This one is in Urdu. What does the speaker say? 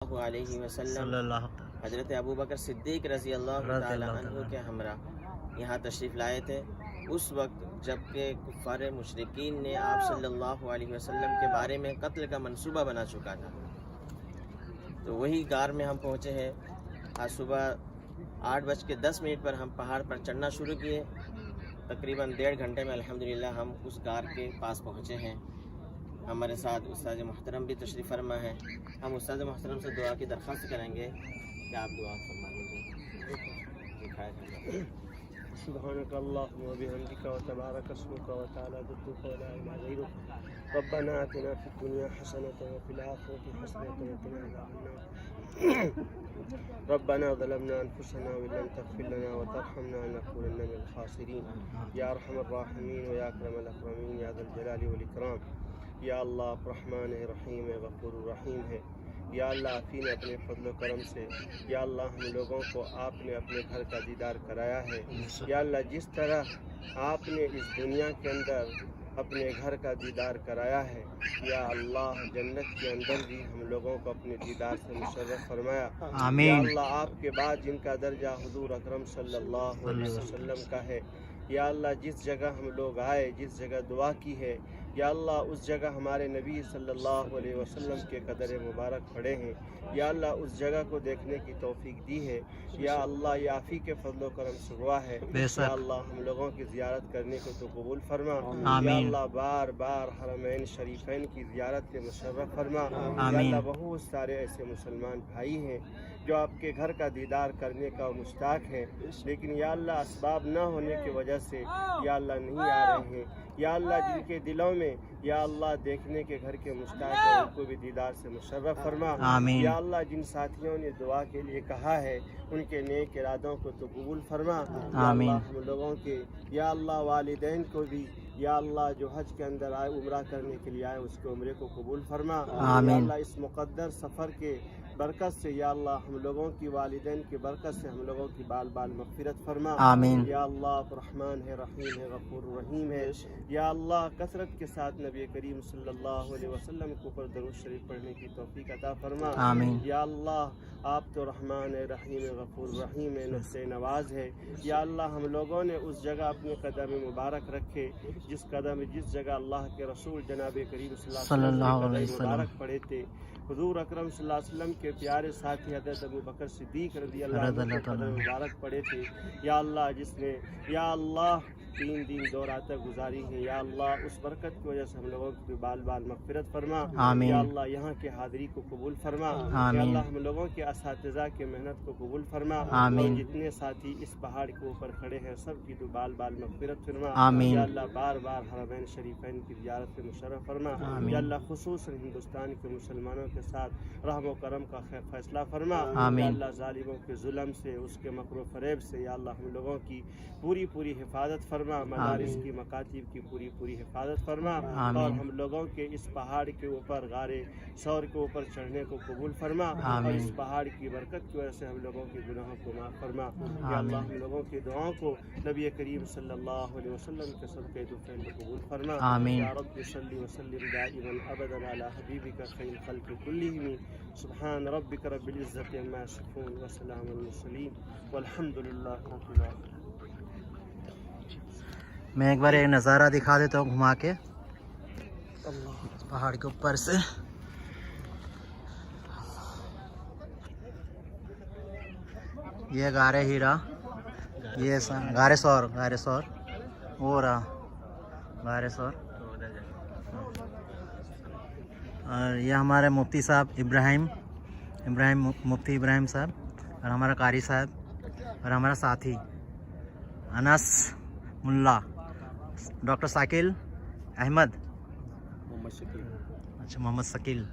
علیہ وسلم حضرت ابوبکر صدیق رضی اللہ تعالی عنہ کے ہمراہ یہاں تشریف لائے تھے، اس وقت جب کہ کفار مشرکین نے آپ صلی اللہ علیہ وسلم کے بارے میں قتل کا منصوبہ بنا چکا تھا۔ تو وہی غار میں ہم پہنچے ہیں۔ آج صبح 8:10 پر ہم پہاڑ پر چڑھنا شروع کیے۔ تقریباً 1.5 گھنٹے میں الحمدللہ ہم اس غار کے پاس پہنچے ہیں۔ ہمارے ساتھ استاد محترم بھی تشریف فرما ہے۔ ہم استاد محترم سے دعا کی درخواست کریں گے کہ آپ دعا فرما دیجیے۔ سبحانك اللهم وبحمدك وتبارك اسمك وتعالى جدك ولا اله غيرك ربنا آتنا في الدنيا حسنة وفي الآخرة حسنة وقنا عذاب النار ربنا ظلمنا أنفسنا وإن لم تغفر لنا وترحمنا لنكونن من الخاسرين يا أرحم الراحمين ويا أكرم الأكرمين يا ذا الجلال والإكرام یا اللہ آپ رحمان رحیم ہے، غفور الرحیم ہے۔ یا اللہ آپ ہی نے اپنے فضل و کرم سے یا اللہ ہم لوگوں کو آپ نے اپنے گھر کا دیدار کرایا ہے۔ یا اللہ جس طرح آپ نے اس دنیا کے اندر اپنے گھر کا دیدار کرایا ہے، یا اللہ جنت کے اندر بھی ہم لوگوں کو اپنے دیدار سے مشرف فرمایا۔ آمین۔ یا اللہ آپ کے بعد جن کا درجہ حضور اکرم صلی اللہ علیہ وسلم کا ہے، یا اللہ جس جگہ ہم لوگ آئے، جس جگہ دعا کی ہے، یا اللہ اس جگہ ہمارے نبی صلی اللہ علیہ وسلم کے قدر مبارک پڑے ہیں، یا اللہ اس جگہ کو دیکھنے کی توفیق دی ہے۔ یا اللہ یہ آپ ہی کے فضل و کرم سے ہوا ہے۔ یا اللہ ہم لوگوں کی زیارت کرنے کو تو قبول فرما۔ یا اللہ بار بار حرمین شریفین کی زیارت کے مشرف فرما۔ یا اللہ بہت سارے ایسے مسلمان بھائی ہیں جو آپ کے گھر کا دیدار کرنے کا مشتاق ہیں، لیکن یا اللہ اسباب نہ ہونے کی وجہ سے یا اللہ نہیں آ رہے ہیں۔ یا اللہ جن کے دلوں میں یا اللہ دیکھنے کے گھر کے مشتاق ہیں، ان کو بھی دیدار سے مشرف فرما۔ یا اللہ جن ساتھیوں نے دعا کے لیے کہا ہے، ان کے نیک ارادوں کو تو قبول فرما۔ یا اللہ ہم لوگوں کے یا اللہ والدین کو بھی یا اللہ جو حج کے اندر آئے، عمرہ کرنے کے لیے آئے، اس کے عمرے کو قبول فرما۔ یا اللہ اس مقدر سفر کے برکت سے یا اللہ ہم لوگوں کی والدین کی برکت سے ہم لوگوں کی بال بال مغفرت فرما۔ یا اللہ آپ رحمان ہے، رحیم ہے، غفور رحیم ہے۔ یا اللہ کثرت کے ساتھ نبی کریم صلی اللہ علیہ وسلم کے اوپر درود شریف پڑھنے کی توفیق عطا فرما۔ یا اللہ آپ تو رحمان ہے، رحیم ہے، غفور رحیم ہے، نفس نواز ہے۔ یا اللہ ہم لوگوں نے اس جگہ اپنے قدم مبارک رکھے جس جگہ اللہ کے رسول جناب کریم صلی اللہ علیہ وسلم مبارک پڑھے تھے۔ حضور اکرم صلی اللہ علیہ وسلم کے پیارے ساتھی حضرت ابوبکر صدیق رضی اللہ عنہ کے قدم مبارک پڑے تھے۔ یا اللہ جس نے یا اللہ 3 دن 2 راتیں گزاری ہیں، یا اللہ اس برکت کی وجہ سے ہم لوگوں کی بال بال مغفرت فرما۔ یا اللہ یہاں کے حاضری کو قبول فرما۔ یا اللہ ہم لوگوں کے اساتذہ کی محنت کو قبول فرما۔ اور جتنے ساتھی اس پہاڑ کے اوپر کھڑے ہیں سب کی بال بال مغفرت فرما۔ یا اللہ بار بار حرمین شریفین کی زیارت سے مشرف فرما۔ یا اللہ خصوصاً ہندوستان کے مسلمانوں کے ساتھ رحم و کرم کا خیر فیصلہ فرما۔ یا اللہ ظالموں کے ظلم سے، اس کے مکر و فریب سے یا اللہ ہم لوگوں کی پوری حفاظت فرما۔ مدارس کی مکاتب کی پوری حفاظت فرما۔ اور ہم لوگوں کے اس پہاڑ کے اوپر غار ثور کے اوپر چڑھنے کو قبول فرما۔ اور اس پہاڑ کی برکت کی وجہ سے ہم لوگوں کے گناہوں کو معاف فرما۔ یا اللہ ہم لوگوں کی دعاؤں کو نبی کریم صلی اللہ علیہ وسلم کے صدقے دوفین کو قبول فرما۔ یا رب صلی وسلم دائما ابدا علی حبیبک خیر الخلق کلہم سبحان ربک رب العزت عما یصفون وسلام علی المرسلین والحمد للہ رب العالمین۔ میں ایک بار ایک نظارہ دکھا دیتا ہوں گھما کے پہاڑ کے اوپر سے۔ یہ غار ہیرا، یہ غار ثور وہ رہا غار ثور۔ اور یہ ہمارے مفتی صاحب ابراہیم مفتی ابراہیم صاحب، اور ہمارا قاری صاحب، اور ہمارا ساتھی انس ملا، ڈاکٹر ثاقل احمد، اچھا محمد ثقیل۔